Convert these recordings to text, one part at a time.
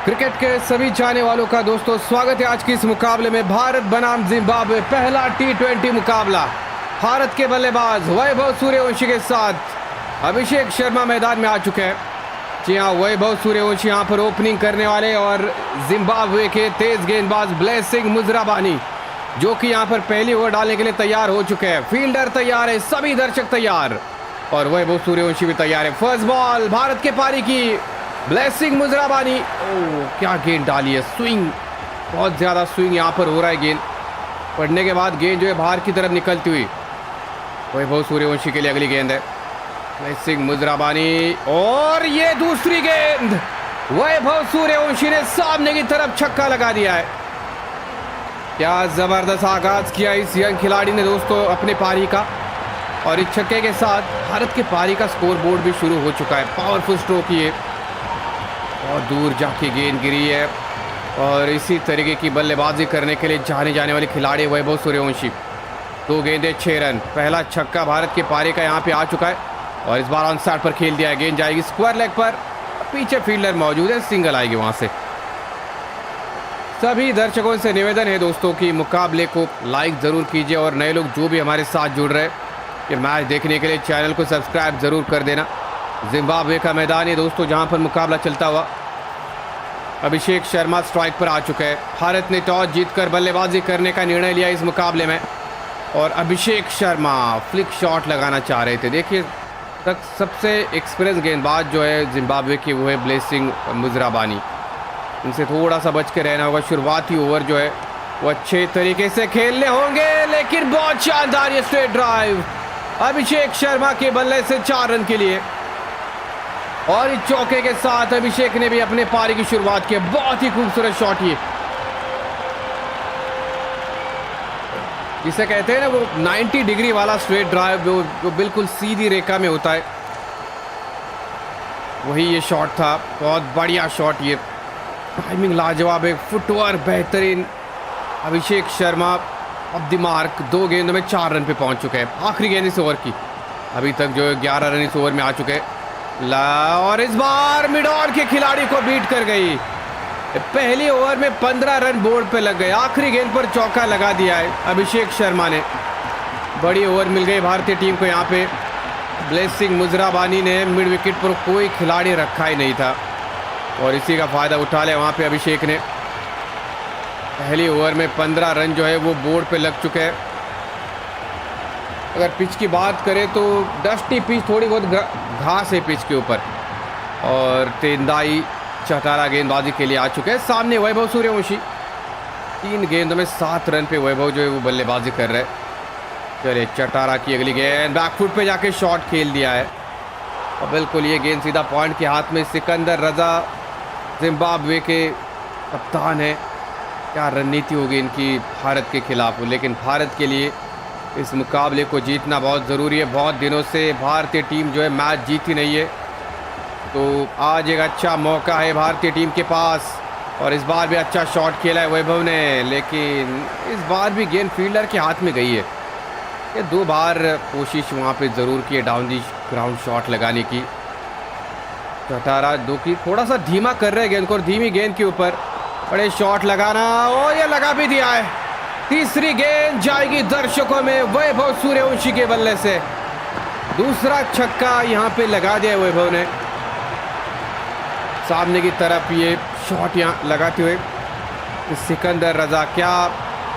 Cricket के सभी चाहने वालों का दोस्तों स्वागत है आज के इस मुकाबले में। भारत बनाम जिम्बाब्वे पहला T20 मुकाबला। भारत के बल्लेबाज वैभव सूर्यवंशी के साथ अभिषेक शर्मा मैदान में आ चुके हैं। जी हाँ, वैभव सूर्यवंशी यहाँ पर ओपनिंग करने वाले और जिम्बाब्वे के तेज गेंदबाज ब्लेसिंग मुजराबानी जो कि यहाँ पर पहली ओवर डालने के लिए तैयार हो चुके हैं। फील्डर तैयार है, सभी दर्शक तैयार और वैभव सूर्यवंशी भी तैयार है। फर्स्ट बॉल भारत के पारी की ब्लेसिंग मुजराबानी। ओह क्या गेंद डाली है, स्विंग, बहुत ज़्यादा स्विंग यहाँ पर हो रहा है। गेंद पड़ने के बाद गेंद जो है बाहर की तरफ निकलती हुई वैभव सूर्यवंशी के लिए अगली गेंद है। ब्लेसिंग मुजराबानी और ये दूसरी गेंद वैभव सूर्यवंशी ने सामने की तरफ छक्का लगा दिया है। क्या ज़बरदस्त आगाज किया इस यंग खिलाड़ी ने दोस्तों अपने पारी का और इस छक्के के साथ भारत के पारी का स्कोर बोर्ड भी शुरू हो चुका है। पावरफुल स्ट्रोक ये, बहुत दूर जाके गेंद गिरी है और इसी तरीके की बल्लेबाजी करने के लिए जाने वाले खिलाड़ी वैभव सूर्यवंशी। 2 गेंदें 6 रन, पहला छक्का भारत के पारी का यहाँ पे आ चुका है और इस बार ऑन स्टार्ट पर खेल दिया है। गेंद जाएगी स्क्वायर लेग पर, पीछे फील्डर मौजूद है, सिंगल आएगी वहाँ से। सभी दर्शकों से निवेदन है दोस्तों कि मुकाबले को लाइक ज़रूर कीजिए और नए लोग जो भी हमारे साथ जुड़ रहे हैं ये मैच देखने के लिए चैनल को सब्सक्राइब ज़रूर कर देना। जिम्बाब्वे का मैदान है दोस्तों जहां पर मुकाबला चलता हुआ। अभिषेक शर्मा स्ट्राइक पर आ चुके हैं। भारत ने टॉस जीतकर बल्लेबाजी करने का निर्णय लिया इस मुकाबले में और अभिषेक शर्मा फ्लिक शॉट लगाना चाह रहे थे। देखिए तक सबसे एक्सपीरियंस गेंदबाज जो है जिम्बाब्वे की वो है ब्लेसिंग मुजराबानी। इनसे थोड़ा सा बच के रहना होगा। शुरुआती ओवर जो है वो अच्छे तरीके से खेलने होंगे लेकिन बहुत शानदार ये स्ट्रेट ड्राइव अभिषेक शर्मा के बल्ले से 4 रन के लिए और इस चौके के साथ अभिषेक ने भी अपने पारी की शुरुआत की। बहुत ही खूबसूरत शॉट ये, जिसे कहते हैं ना वो 90 डिग्री वाला स्ट्रेट ड्राइव जो बिल्कुल सीधी रेखा में होता है, वही ये शॉट था। बहुत बढ़िया शॉट ये, टाइमिंग लाजवाब है, फुटवर्क बेहतरीन। अभिषेक शर्मा अब द मार्क 2 गेंदों में 4 रन पे पहुंच चुके हैं। आखिरी गेंद इस ओवर की, अभी तक जो 11 रन इस ओवर में आ चुके हैं और इस बार मिड ऑन के खिलाड़ी को बीट कर गई। पहली ओवर में 15 रन बोर्ड पे लग गए। आखिरी गेंद पर चौका लगा दिया है अभिषेक शर्मा ने। बड़ी ओवर मिल गई भारतीय टीम को यहाँ पे। ब्लेसिंग मुजराबानी ने मिड विकेट पर कोई खिलाड़ी रखा ही नहीं था और इसी का फ़ायदा उठा लिया वहाँ पे अभिषेक ने। पहली ओवर में 15 रन जो है वो बोर्ड पे लग चुके हैं। अगर पिच की बात करें तो डस्टी पिच, थोड़ी बहुत घास है पिच के ऊपर और तेंदाई चटारा गेंदबाजी के लिए आ चुके हैं। सामने वैभव सूर्यवंशी 3 गेंदों में 7 रन पे वैभव जो है वो बल्लेबाजी कर रहे हैं। चलिए चटारा की अगली गेंद, बैकफुट पे जाके शॉट खेल दिया है और बिल्कुल ये गेंद सीधा पॉइंट के हाथ में। सिकंदर रजा जिम्बाब्वे के कप्तान है। क्या रणनीति होगी इनकी भारत के खिलाफ, लेकिन भारत के लिए इस मुकाबले को जीतना बहुत ज़रूरी है। बहुत दिनों से भारतीय टीम जो है मैच जीती नहीं है, तो आज एक अच्छा मौका है भारतीय टीम के पास और इस बार भी अच्छा शॉट खेला है वैभव ने, लेकिन इस बार भी गेंद फील्डर के हाथ में गई है। ये 2 बार कोशिश वहाँ पे ज़रूर की है डाउन दी ग्राउंड शॉट लगाने की। चटारा दो की थोड़ा सा धीमा कर रहे हैं गेंद को और धीमी गेंद के ऊपर बड़े शॉट लगाना और ये लगा भी दिया है। तीसरी गेंद जाएगी दर्शकों में वैभव सूर्यवंशी के बल्ले से। दूसरा छक्का यहाँ पे लगा दिया वैभव ने। सामने की तरफ ये शॉट यहाँ लगाते हुए सिकंदर रजा, क्या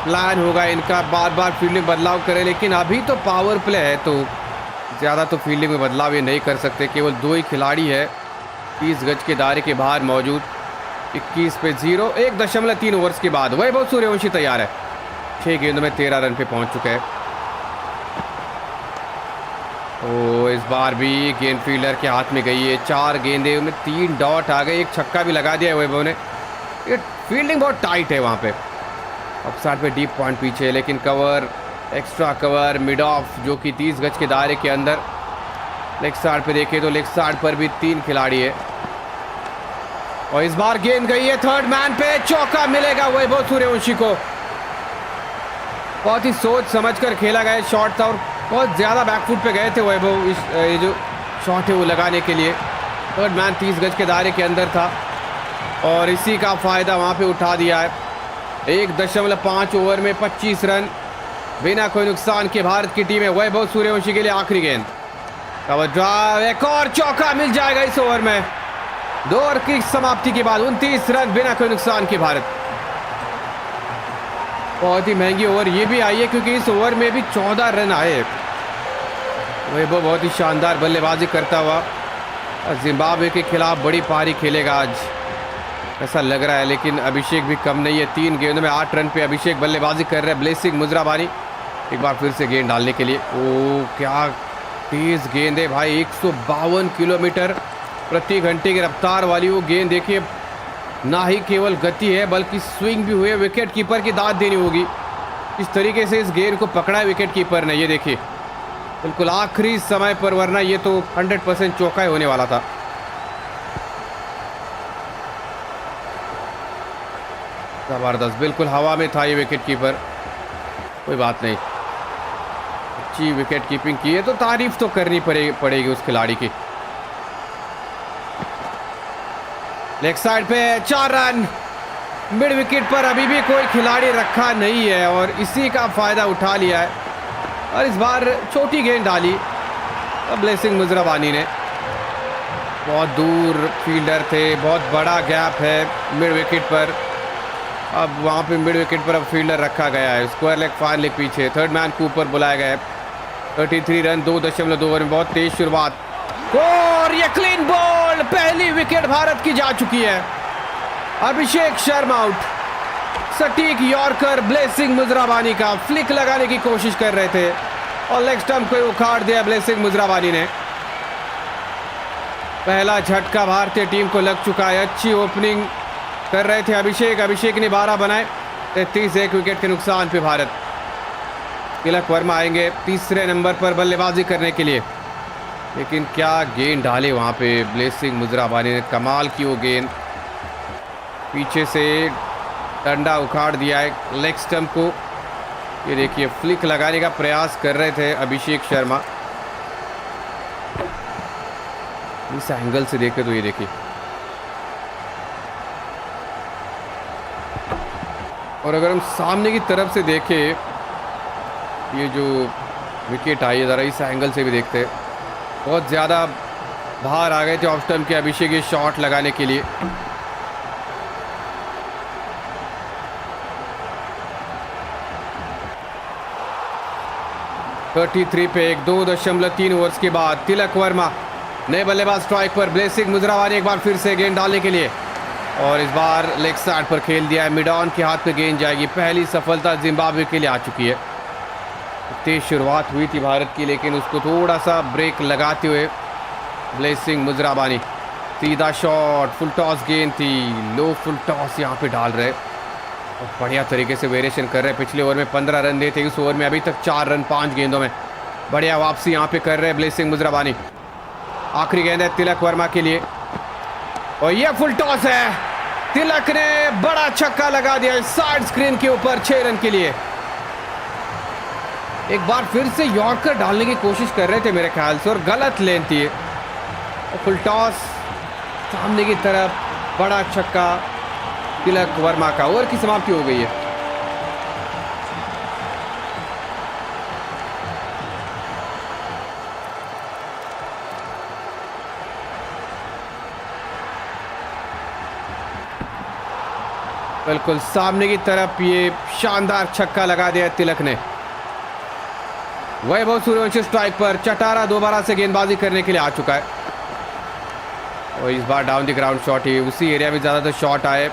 प्लान होगा इनका, बार बार फील्डिंग बदलाव करें, लेकिन अभी तो पावर प्ले है तो ज़्यादा तो फील्डिंग में बदलाव ये नहीं कर सकते। केवल 2 ही खिलाड़ी है 30 गज के दायरे के बाहर मौजूद। 21 पे 0, 1.3 ओवर्स के बाद वैभव सूर्यवंशी तैयार है। 6 गेंदों में 13 रन पे पहुंच चुके हैं। तो इस बार भी गेंद फील्डर के हाथ में गई है। 4 गेंदे उनमें 3 डॉट आ गए, 1 छक्का भी लगा दिया है वैभव ने। ये फील्डिंग बहुत टाइट है वहाँ पे। अप साइड पे डीप पॉइंट पीछे, लेकिन cover, extra cover, mid of जो कि 30 गज के दायरे के अंदर। लेग साइड पे देखें तो लेग साइड पर भी 3 खिलाड़ी है और इस बार गेंद गई है थर्ड मैन पे। चौका मिलेगा वैभव सूर्यवंशी को। बहुत ही सोच समझकर खेला गया शॉट था और बहुत ज़्यादा बैकफुट पे गए थे वैभव। ये जो शॉट है वो लगाने के लिए थर्ड मैन 30 गज के दायरे के अंदर था और इसी का फायदा वहां पे उठा दिया है। 1.5 ओवर में 25 रन बिना कोई नुकसान के भारत की टीम है। वैभव सूर्यवंशी के लिए आखिरी गेंद, कवर ड्राइव, एक और चौका मिल जाएगा इस ओवर में। 2 ओवर की समाप्ति के बाद 29 रन बिना कोई नुकसान के भारत। बहुत ही महंगी ओवर ये भी आई है क्योंकि इस ओवर में भी 14 रन आए। वैभव बहुत ही शानदार बल्लेबाजी करता हुआ जिम्बाब्वे के खिलाफ बड़ी पारी खेलेगा आज, ऐसा लग रहा है। लेकिन अभिषेक भी कम नहीं है, 3 गेंदों में 8 रन पे अभिषेक बल्लेबाजी कर रहे हैं। ब्लेसिंग मुजराबानी एक बार फिर से गेंद डालने के लिए, ओ क्या तेज गेंद है भाई। 152 किलोमीटर प्रति घंटे की रफ्तार वाली वो गेंद देखिए, ना ही केवल गति है बल्कि स्विंग भी हुए। विकेट कीपर की दाद देनी होगी, इस तरीके से इस गेंद को पकड़ा है विकेट कीपर ने। ये देखिए बिल्कुल आखिरी समय पर, वरना ये तो 100% चौका ही होने वाला था। जबरदस्त, बिल्कुल हवा में था ये विकेट कीपर। कोई बात नहीं, अच्छी विकेट कीपिंग की है तो तारीफ तो करनी पड़ेगी उस खिलाड़ी की। लेग साइड पे 4 रन, मिड विकेट पर अभी भी कोई खिलाड़ी रखा नहीं है और इसी का फायदा उठा लिया है। और इस बार छोटी गेंद डाली ब्लेसिंग मुजराबानी ने, बहुत दूर फील्डर थे, बहुत बड़ा गैप है मिड विकेट पर। अब वहाँ पे मिड विकेट पर अब फील्डर रखा गया है। स्क्वायर लेग, फायर लेग पीछे, थर्ड मैन कूपर बुलाया गया है। 33 रन 2.2 ओवर में, बहुत तेज शुरुआत और ये क्लीन बॉल, पहली विकेट भारत की जा चुकी है। अभिषेक शर्मा आउट। सटीक यॉर्कर ब्लेसिंग मुजराबानी का, फ्लिक लगाने की कोशिश कर रहे थे और लेग स्टंप को उखाड़ दिया ब्लेसिंग मुजराबानी ने। पहला झटका भारतीय टीम को लग चुका है। अच्छी ओपनिंग कर रहे थे अभिषेक ने 12 बनाए। 33 एक विकेट के नुकसान पे भारत। तिलक वर्मा आएंगे तीसरे नंबर पर बल्लेबाजी करने के लिए, लेकिन क्या गेंद डाले वहां पे ब्लेसिंग मुजराबानी ने, कमाल की वो गेंद। पीछे से डंडा उखाड़ दिया है लेग स्टंप को। ये देखिए फ्लिक लगाने का प्रयास कर रहे थे अभिषेक शर्मा। इस एंगल से देखे तो ये देखिए, और अगर हम सामने की तरफ से देखें, ये जो विकेट आई है, ज़रा इस एंगल से भी देखते हैं, बहुत ज़्यादा बाहर आ गए थे ऑफ स्टंप के अभिषेक ये शॉट लगाने के लिए। (33 पे 2.3 ओवर्स के बाद तिलक वर्मा नए बल्लेबाज स्ट्राइक पर। ब्लेसिंग मुजराबानी एक बार फिर से गेंद डालने के लिए और इस बार लेग साइड पर खेल दिया है। मिड ऑन के हाथ पे गेंद जाएगी। पहली सफलता जिम्बाब्वे के लिए आ चुकी है। तेज शुरुआत हुई थी भारत की, लेकिन उसको थोड़ा सा ब्रेक लगाते हुए ब्लेसिंग मुजराबानी सीधा शॉट, फुल टॉस गेंद थी, लो फुल टॉस यहाँ पे डाल रहे और बढ़िया तरीके से वेरिएशन कर रहे हैं। पिछले ओवर में 15 रन देते, इस ओवर में अभी तक 4 रन 5 गेंदों में। बढ़िया वापसी यहाँ पे कर रहे हैं ब्लेसिंग मुजराबानी। आखिरी गेंद है तिलक वर्मा के लिए और ये फुल टॉस है। तिलक ने बड़ा छक्का लगा दिया साइड स्क्रीन के ऊपर 6 रन के लिए। एक बार फिर से यॉर्कर डालने की कोशिश कर रहे थे मेरे ख्याल से और गलत लेन थी। फुल टॉस सामने की तरफ, बड़ा छक्का तिलक वर्मा का। ओवर की समाप्ति हो गई है। बिल्कुल सामने की तरफ ये शानदार छक्का लगा दिया तिलक ने। वैभव सूर्यवंशी स्ट्राइक पर। चटारा दोबारा से गेंदबाजी करने के लिए आ चुका है और इस बार डाउन द ग्राउंड शॉट ही, उसी एरिया में ज़्यादातर शॉट आए,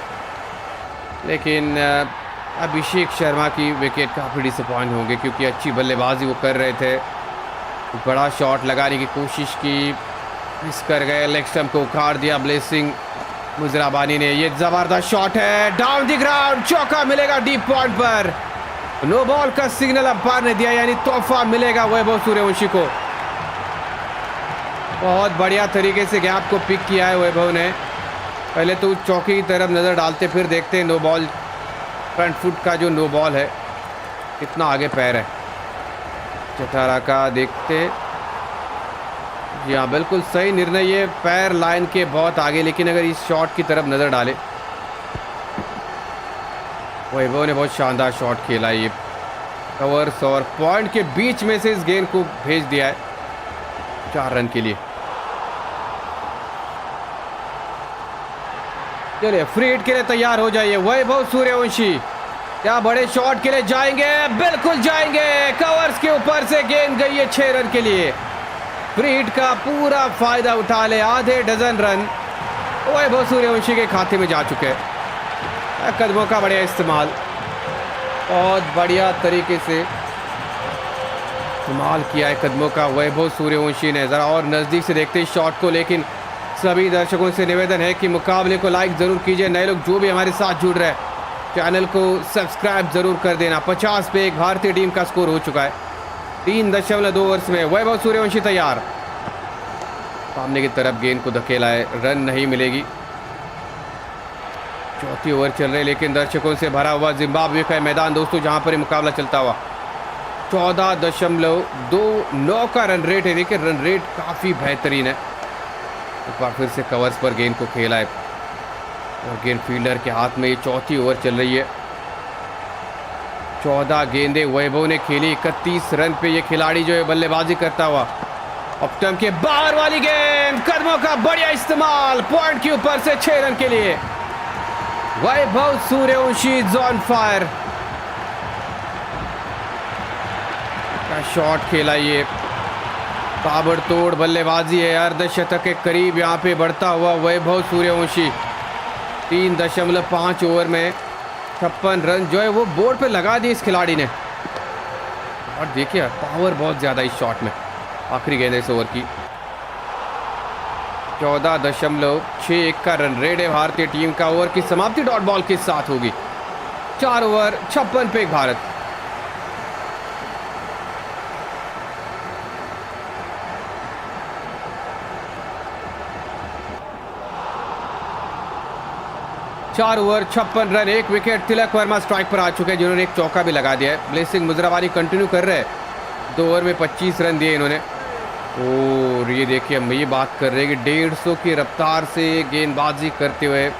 लेकिन अभिषेक शर्मा की विकेट काफ़ी डिसअपॉइंट होंगे क्योंकि अच्छी बल्लेबाजी वो कर रहे थे। बड़ा शॉट लगाने की कोशिश की, मिस कर गए। लेग स्टंप को उखाड़ दिया ब्लेसिंग मुजराबानी ने। ये जबरदस्त शॉट है, डाउन द ग्राउंड, चौका मिलेगा डीप पॉइंट पर। नो बॉल का सिग्नल अंपायर ने दिया, यानी तोहफा मिलेगा वैभव सूर्यवंशी को। बहुत बढ़िया तरीके से गैप को पिक किया है वैभव ने। पहले तो चौकी की तरफ नज़र डालते, फिर देखते हैं नो बॉल, फ्रंट फुट का जो नो बॉल है कितना आगे पैर है चटारा का, देखते। जी हाँ, बिल्कुल सही निर्णय, ये पैर लाइन के बहुत आगे, लेकिन अगर इस शॉट की तरफ नज़र डाले वैभव ने बहुत शानदार शॉट खेला, ये कवर्स और पॉइंट के बीच में से इस गेंद को भेज दिया है 4 रन के लिए। चलिए फ्री हिट के लिए तैयार हो जाइए वैभव सूर्यवंशी। क्या बड़े शॉट के लिए जाएंगे? बिल्कुल जाएंगे। कवर्स के ऊपर से गेंद गई है 6 रन के लिए। फ्री हिट का पूरा फायदा उठा ले, आधे डजन रन वैभव सूर्यवंशी के खाते में जा चुके हैं। कदमों का बढ़िया इस्तेमाल, बहुत बढ़िया तरीके से इस्तेमाल किया है कदमों का वैभव सूर्यवंशी ने। ज़रा और नज़दीक से देखते हैं शॉट को, लेकिन सभी दर्शकों से निवेदन है कि मुकाबले को लाइक ज़रूर कीजिए। नए लोग जो भी हमारे साथ जुड़ रहे हैं चैनल को सब्सक्राइब ज़रूर कर देना। 50 पे एक भारतीय टीम का स्कोर हो चुका है 3.2 ओवर्स में। वैभव सूर्यवंशी तैयार, सामने की तरफ गेंद को धकेला है, रन नहीं मिलेगी। चौथी ओवर चल रहे, लेकिन दर्शकों से भरा हुआ जिम्बाब्वे का मैदान दोस्तों, जहां पर मुकाबला चलता हुआ 14.29 का रन रेट है। देखिए रन रेट काफ़ी बेहतरीन है। एक बार फिर से कवर्स पर गेंद को खेला है और गेंद फील्डर के हाथ में। ये चौथी ओवर चल रही है, 14 गेंदें वैभव ने खेली। 31 रन पे ये खिलाड़ी जो है बल्लेबाजी करता हुआ। ऑफ स्टंप के बाहर वाली गेंद, कदमों का बढ़िया इस्तेमाल, पॉइंट के ऊपर से 6 रन के लिए Vaibhav Suryavanshi is on fire. क्या शॉट खेला, ये ताबड़तोड़ बल्लेबाजी है। अर्धशतक के करीब यहाँ पे बढ़ता हुआ वैभव सूर्यवंशी। 3.5 ओवर में 56 रन जो है वो बोर्ड पे लगा दिए इस खिलाड़ी ने। और देखिए पावर बहुत ज़्यादा इस शॉट में। आखिरी गेंद इस ओवर की 14.61 का रन रेट है भारतीय टीम का। ओवर की समाप्ति डॉट बॉल के साथ होगी। 4 ओवर 56 पे भारत। चार over 56 run, 1 wicket. Tilak Varma strike पर आ चुके हैं, जिन्होंने एक चौका भी लगा दिया है। ब्लेसिंग मुजराबानी कंटिन्यू कर रहे हैं। 2 ओवर में 25 रन दिए इन्होंने। और ये देखिए हम ये बात कर रहे हैं कि 150 की रफ्तार से गेंदबाजी करते हुए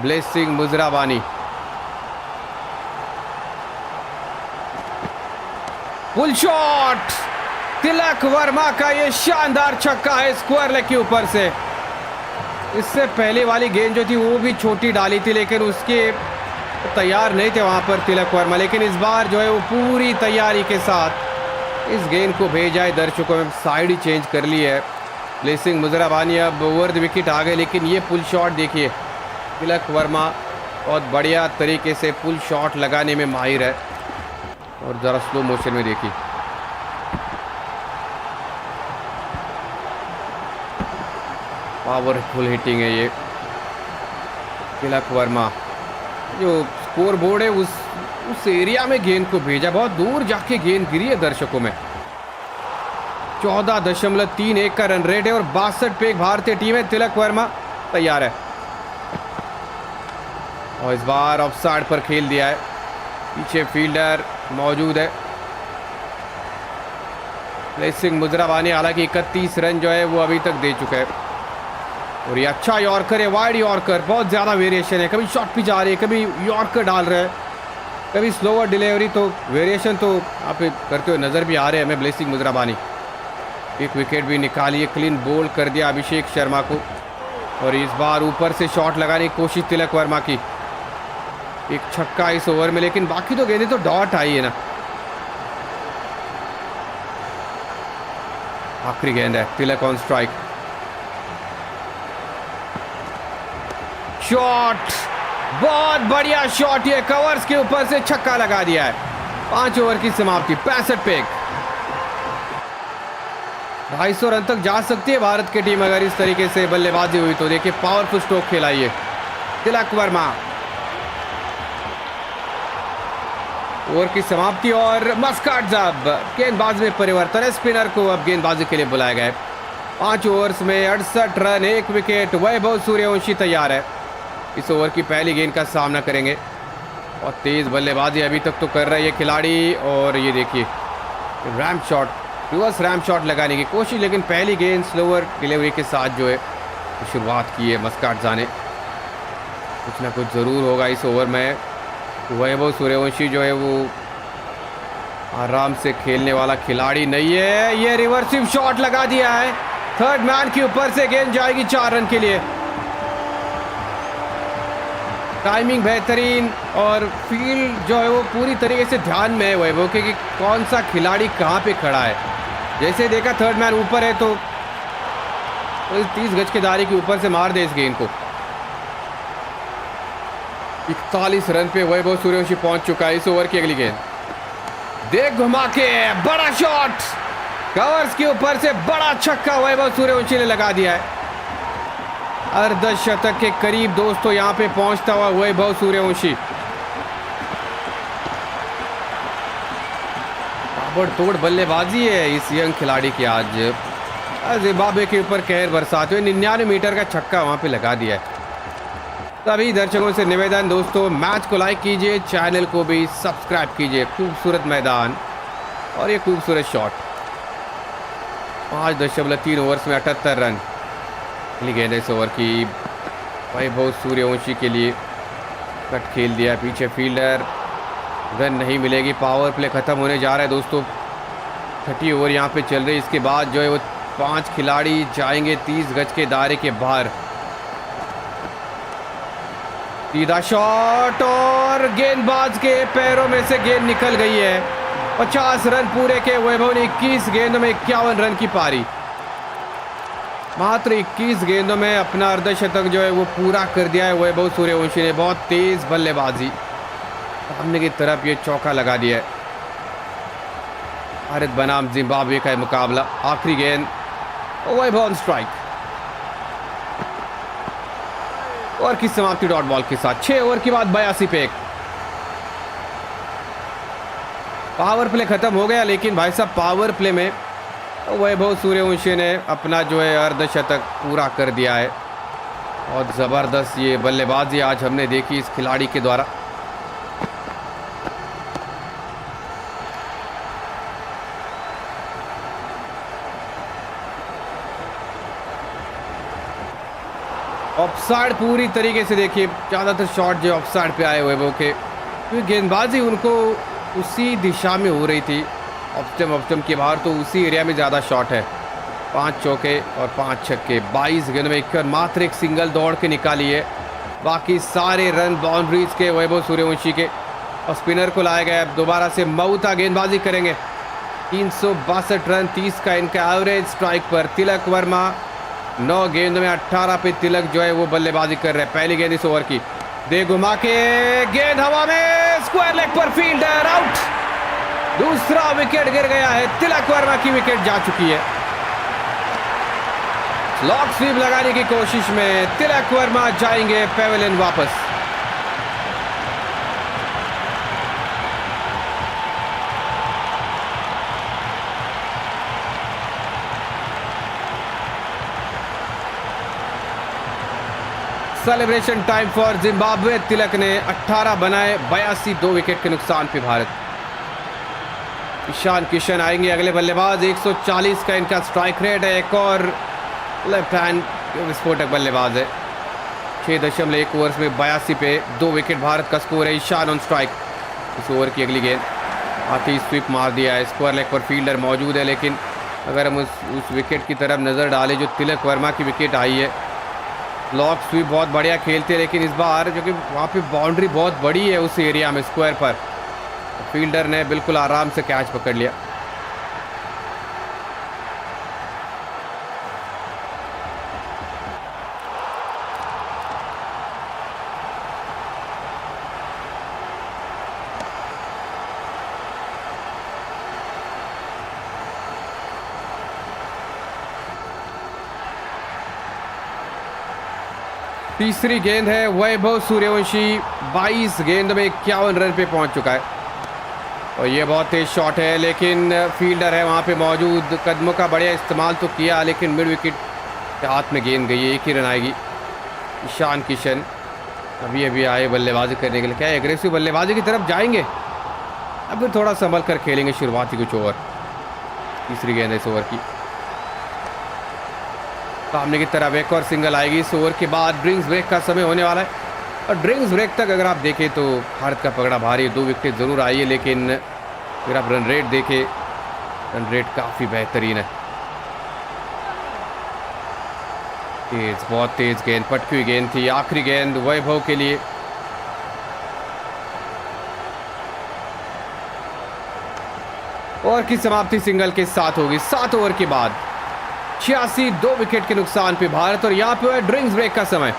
blessing Muzarabani. Full shot, Tilak Varma का ये शानदार छक्का है स्क्वायर लेग के ऊपर से। इससे पहले वाली गेंद जो थी वो भी छोटी डाली थी, लेकिन उसके तैयार नहीं थे वहां पर तिलक वर्मा। लेकिन इस बार जो है वो पूरी तैयारी के साथ इस गेंद को भेजा है। दर्शकों में साइड ही चेंज कर ली है। ब्लेसिंग मुजराबानी अब ओवर द विकेट आ गए, लेकिन ये पुल शॉट देखिए, तिलक वर्मा बहुत बढ़िया तरीके से पुल शॉट लगाने में माहिर है। और ज़रा स्लो मोशन में देखिए, पावरफुल हिटिंग है ये तिलक वर्मा। जो स्कोर बोर्ड है उस एरिया में गेंद को भेजा, बहुत दूर जाके गेंद गिरी है दर्शकों में। 14.31 का रन रेट है और 62 पे एक भारतीय टीम है। तिलक वर्मा तैयार है और इस बार ऑफ साइड पर खेल दिया है। पीछे फील्डर मौजूद है। ब्लेसिंग मुजराबानी हालांकि 31 रन जो है वो अभी तक दे चुका है। और ये अच्छा यॉर्कर है, वाइड यॉर्कर, बहुत ज़्यादा वेरिएशन है। कभी शॉट भी जा रही है, कभी यॉर्कर डाल रहे हैं, कभी स्लोअर डिलीवरी। तो वेरिएशन तो आप करते हुए नज़र भी आ रहे हैं हमें ब्लेसिंग मुजराबानी। एक विकेट भी निकाली है, क्लीन बोल्ड कर दिया अभिषेक शर्मा को। और इस बार ऊपर से शॉट लगाने की कोशिश तिलक वर्मा की। एक छक्का इस ओवर में, लेकिन बाकी तो गेंदें तो डॉट आई है ना। आखिरी गेंद है, तिलक ऑन स्ट्राइक। शॉट, बहुत बढ़िया शॉट, ये कवर्स के ऊपर से छक्का लगा दिया है। 5 ओवर की समाप्ति, 65 पे 250 रन तक जा सकती है भारत की टीम अगर इस तरीके से बल्लेबाजी हुई तो। देखिए पावरफुल स्ट्रोक खेला ये तिलक वर्मा। ओवर की समाप्ति और मस्काट जब गेंदबाज में परिवर्तन है। स्पिनर को अब गेंदबाजी के लिए बुलाया गया है। 5 ओवर्स में 68 रन, 1 विकेट। वैभव सूर्यवंशी तैयार है, इस ओवर की पहली गेंद का सामना करेंगे। और तेज बल्लेबाजी अभी तक तो कर रहा है ये खिलाड़ी। और ये देखिए RAM shot, reverse RAM shot लगाने की कोशिश, लेकिन पहली गेंद स्लोअर डिलीवरी के साथ जो है शुरुआत की है मस्काट जाने। कुछ ना कुछ ज़रूर होगा इस ओवर में। वैभव सूर्यवंशी जो है वो आराम से खेलने वाला खिलाड़ी नहीं है। ये रिवर्सिव शॉट लगा दिया है, थर्ड मैन के ऊपर से गेंद जाएगी 4 रन के लिए। टाइमिंग बेहतरीन और फील्ड जो है वो पूरी तरीके से ध्यान में है वैभव के कि कौन सा खिलाड़ी कहाँ पे खड़ा है। जैसे देखा थर्ड मैन ऊपर है तो 30 गज के दायरे के ऊपर से मार दे इस गेंद को। 41 रन पे वैभव सूर्यवंशी पहुंच चुका है। इस ओवर की अगली गेंद देख घुमा के बड़ा शॉट, कवर्स के ऊपर से बड़ा छक्का वैभव सूर्यवंशी ने लगा दिया है। अर्धशतक के करीब दोस्तों यहां पे पहुंचता हुआ वैभव सूर्यवंशी। ताबड़तोड़ बल्लेबाजी है इस यंग खिलाड़ी की। आज जिम्बाब्वे के ऊपर कहर बरसाते हुए 99 मीटर का छक्का वहां पे लगा दिया है। सभी दर्शकों से निवेदन दोस्तों, मैच को लाइक कीजिए, चैनल को भी सब्सक्राइब कीजिए। खूबसूरत मैदान और ये खूबसूरत शॉट। 5.3 ओवर्स में 78 रन। अगली गेंद इस ओवर की वैभव सूर्यवंशी के लिए, कट खेल दिया पीछे फील्डर, रन नहीं मिलेगी। पावर प्ले खत्म होने जा रहा है दोस्तों। 30 ओवर यहाँ पे चल रही है। इसके बाद जो है वो 5 खिलाड़ी जाएंगे 30 गज के दायरे के बाहर। सीधा शॉट और गेंदबाज के पैरों में से गेंद निकल गई है। 50 रन पूरे के वैभव ने 21 गेंदों में 51 रन की पारी। मात्र 21 गेंदों में अपना अर्धशतक जो है वो पूरा कर दिया है वैभव सूर्यवंशी ने। बहुत तेज बल्लेबाजी, सामने की तरफ ये चौका लगा दिया है। भारत बनाम जिम्बाब्वे का मुकाबला। आखिरी गेंद वैभव ऑन स्ट्राइक और की समाप्ति डॉट बॉल के साथ। 6 ओवर के बाद 82 पे 1। पावर प्ले खत्म हो गया, लेकिन भाई साहब पावर प्ले में वैभव सूर्यवंशी ने अपना जो है अर्धशतक पूरा कर दिया है। और ज़बरदस्त ये बल्लेबाजी आज हमने देखी इस खिलाड़ी के द्वारा। ऑफसाइड पूरी तरीके से देखिए, ज़्यादातर शॉट जो ऑफसाइड पे आए वैभव के, क्योंकि गेंदबाजी उनको उसी दिशा में हो रही थी। ऑप्टम के बाहर तो उसी एरिया में ज़्यादा शॉट है। 5 चौके और 5 छक्के। 22 गेंद में एक मात्र एक सिंगल दौड़ के निकाली है। बाकी सारे रन बाउंड्रीज के वैभव सूर्यवंशी के। और स्पिनर को लाया गया। दोबारा से मऊता गेंदबाजी करेंगे। 362 रन, 30 का इनका एवरेज स्ट्राइक पर। तिलक वर्मा 9 गेंद में 18 पे तिलक जो है वो बल्लेबाजी कर रहे हैं। पहली गेंद इस ओवर की, दे घुमा के गेंद हवा में, स्क्वायर लेग पर, फील्डर आउट। दूसरा विकेट गिर गया है। तिलक वर्मा की विकेट जा चुकी है। लॉक स्वीप लगाने की कोशिश में तिलक वर्मा जाएंगे पेविलियन वापस। Celebration time for Zimbabwe. Tilak ने 18 बनाए, 82 2 विकेट के नुकसान पे भारत। ईशान किशन आएंगे अगले बल्लेबाज। 140 का इनका स्ट्राइक रेट है। एक और लेफ्ट हैंड विस्फोटक बल्लेबाज है। 6.1 ओवर्स में 82 पे 2 विकेट भारत का स्कोर है। Ishan on strike. इस ओवर की अगली गेंद आती ही स्वीप मार दिया है। स्क्वायर लेग पर फील्डर मौजूद है, लेकिन अगर हम उस विकेट की तरफ नज़र डालें जो तिलक वर्मा की विकेट आई है, लॉक स्वीप बहुत बढ़िया खेलते हैं, लेकिन इस बार जो कि वहाँ पे बाउंड्री बहुत बड़ी है उस एरिया में स्क्वायर पर, फील्डर ने बिल्कुल आराम से कैच पकड़ लिया। तीसरी गेंद है। वैभव सूर्यवंशी 22 गेंद में 51 रन पे पहुंच चुका है। और ये बहुत तेज शॉट है, लेकिन फील्डर है वहाँ पे मौजूद। कदमों का बढ़िया इस्तेमाल तो किया, लेकिन मिड विकेट के हाथ में गेंद गई है। 1 ही रन आएगी। ईशान किशन अभी अभी आए बल्लेबाजी करने के लिए। क्या एग्रेसिव बल्लेबाजी की तरफ जाएंगे, अब फिर थोड़ा संभल कर खेलेंगे शुरुआती कुछ ओवर। तीसरी गेंद है इस ओवर की, सामने की तरफ एक और सिंगल आएगी। इस ओवर के बाद ड्रिंक्स ब्रेक का समय होने वाला है। और ड्रिंक्स ब्रेक तक अगर आप देखें तो भारत का पकड़ा भारी, 2 विकेट ज़रूर आई है, लेकिन अगर आप रन रेट देखें, रन रेट काफ़ी बेहतरीन है। तेज, बहुत तेज गेंद, पटकी हुई गेंद थी। आखिरी गेंद वैभव के लिए। ओवर की समाप्ति सिंगल के साथ होगी। 7 ओवर के बाद 86, 2 विकेट के नुकसान पे भारत, और यहाँ पे है ड्रिंक्स ब्रेक का समय।